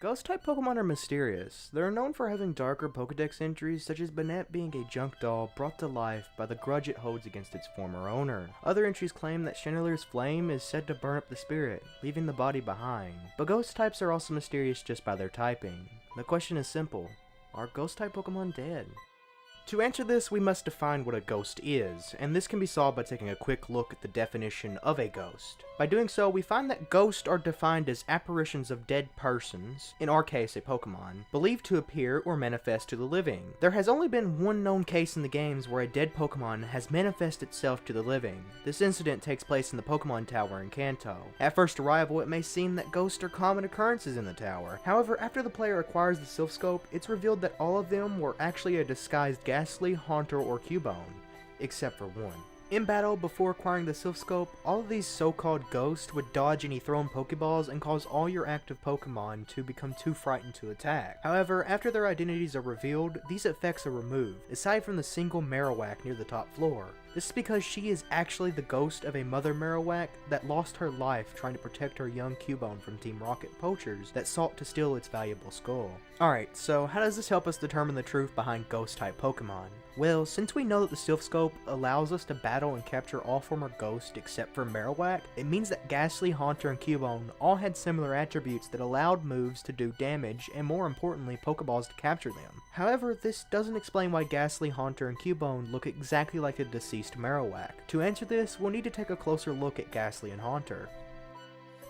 Ghost-type Pokemon are mysterious. They're known for having darker Pokedex entries, such as Banette being a junk doll brought to life by the grudge it holds against its former owner. Other entries claim that Chandelier's flame is said to burn up the spirit, leaving the body behind. But ghost types are also mysterious just by their typing. The question is simple: are ghost-type Pokemon dead? To answer this, we must define what a ghost is, and this can be solved by taking a quick look at the definition of a ghost. By doing so, we find that ghosts are defined as apparitions of dead persons, in our case a Pokemon, believed to appear or manifest to the living. There has only been one known case in the games where a dead Pokemon has manifested itself to the living. This incident takes place in the Pokemon Tower in Kanto. At first arrival, it may seem that ghosts are common occurrences in the tower. However, after the player acquires the Silph Scope, it's revealed that all of them were actually a disguised Gastly, Haunter, or Cubone, except for one. In battle, before acquiring the Silph Scope, all of these so-called ghosts would dodge any thrown Pokeballs and cause all your active Pokemon to become too frightened to attack. However, after their identities are revealed, these effects are removed, aside from the single Marowak near the top floor. This is because she is actually the ghost of a mother Marowak that lost her life trying to protect her young Cubone from Team Rocket poachers that sought to steal its valuable skull. Alright, so how does this help us determine the truth behind ghost-type Pokemon? Well, since we know that the Silph Scope allows us to battle and capture all former ghosts except for Marowak, it means that Gastly, Haunter, and Cubone all had similar attributes that allowed moves to do damage and, more importantly, Pokeballs to capture them. However, this doesn't explain why Gastly, Haunter, and Cubone look exactly like the deceased Marowak. To answer this, we'll need to take a closer look at Gastly and Haunter.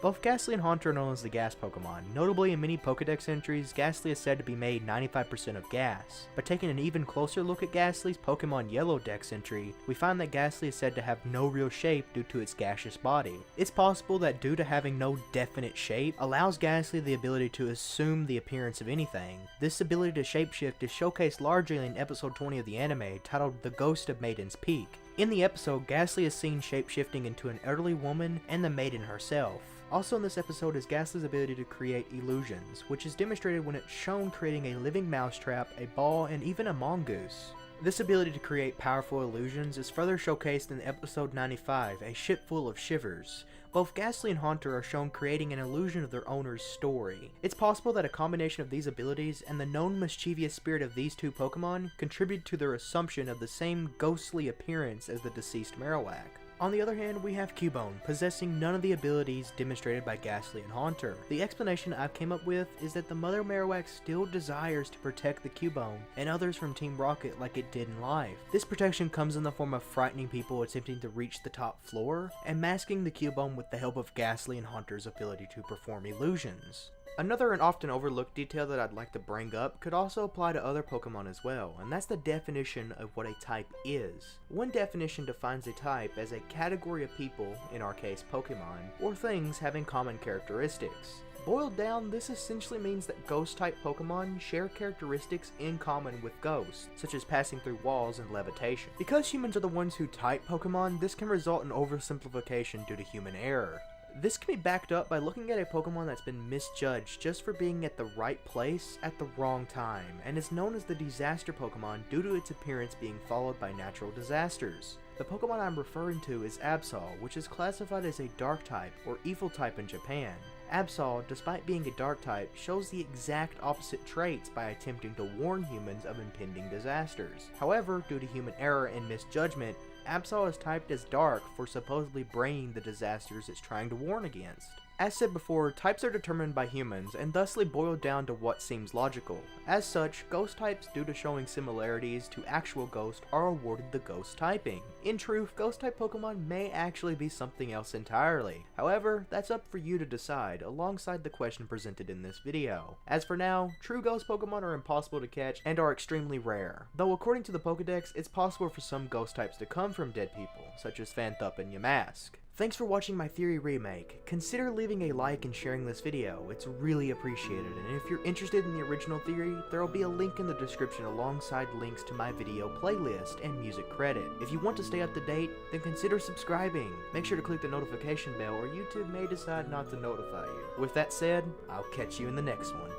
Both Gastly and Haunter are known as the gas Pokemon. Notably, in many Pokedex entries, Gastly is said to be made 95% of gas. By taking an even closer look at Gastly's Pokemon Yellow Dex entry, we find that Gastly is said to have no real shape due to its gaseous body. It's possible that due to having no definite shape, allows Gastly the ability to assume the appearance of anything. This ability to shapeshift is showcased largely in episode 20 of the anime, titled The Ghost of Maiden's Peak. In the episode, Gastly is seen shapeshifting into an elderly woman and the maiden herself. Also in this episode is Gastly's ability to create illusions, which is demonstrated when it's shown creating a living mousetrap, a ball, and even a mongoose. This ability to create powerful illusions is further showcased in episode 95, A Ship Full of Shivers. Both Gastly and Haunter are shown creating an illusion of their owner's story. It's possible that a combination of these abilities and the known mischievous spirit of these two Pokemon contribute to their assumption of the same ghostly appearance as the deceased Marowak. On the other hand, we have Cubone, possessing none of the abilities demonstrated by Gastly and Haunter. The explanation I've came up with is that the mother Marowak still desires to protect the Cubone and others from Team Rocket like it did in life. This protection comes in the form of frightening people attempting to reach the top floor, and masking the Cubone with the help of Gastly and Haunter's ability to perform illusions. Another and often overlooked detail that I'd like to bring up could also apply to other Pokemon as well, and that's the definition of what a type is. One definition defines a type as a category of people, in our case Pokemon, or things having common characteristics. Boiled down, this essentially means that ghost-type Pokemon share characteristics in common with ghosts, such as passing through walls and levitation. Because humans are the ones who type Pokemon, this can result in oversimplification due to human error. This can be backed up by looking at a Pokemon that's been misjudged just for being at the right place at the wrong time, and is known as the Disaster Pokemon due to its appearance being followed by natural disasters. The Pokemon I'm referring to is Absol, which is classified as a Dark type or Evil type in Japan. Absol, despite being a Dark type, shows the exact opposite traits by attempting to warn humans of impending disasters. However, due to human error and misjudgment, Absol is typed as Dark for supposedly bringing the disasters it's trying to warn against. As said before, types are determined by humans and thusly boil down to what seems logical. As such, ghost types, due to showing similarities to actual ghosts, are awarded the ghost typing. In truth, ghost type Pokemon may actually be something else entirely. However, that's up for you to decide alongside the question presented in this video. As for now, true ghost Pokemon are impossible to catch and are extremely rare. Though according to the Pokedex, it's possible for some ghost types to come from dead people, such as Phantup and Yamask. Thanks for watching my theory remake. Consider leaving a like and sharing this video, it's really appreciated, and if you're interested in the original theory, there will be a link in the description alongside links to my video playlist and music credit. If you want to stay up to date, then consider subscribing. Make sure to click the notification bell or YouTube may decide not to notify you. With that said, I'll catch you in the next one.